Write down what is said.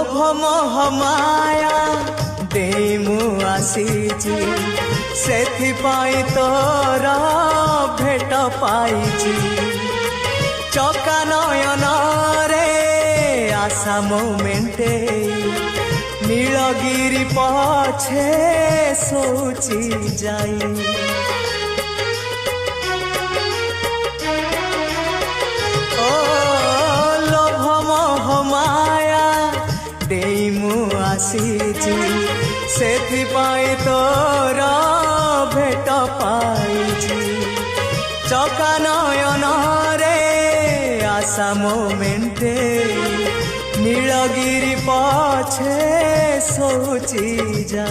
लोभ मोह माया देई मु आसीची सेथिपाई तोर भेट पाइची चका नयन रे आशा मोमेंटे नीलगिरी पछे सोची जाई ओ लोभ मोह माया देई मु आसीची सेथिपाई तोर भेट पाइची चका नयन रे आशा मोमेंटे नीलगिरी पछे सोची जा।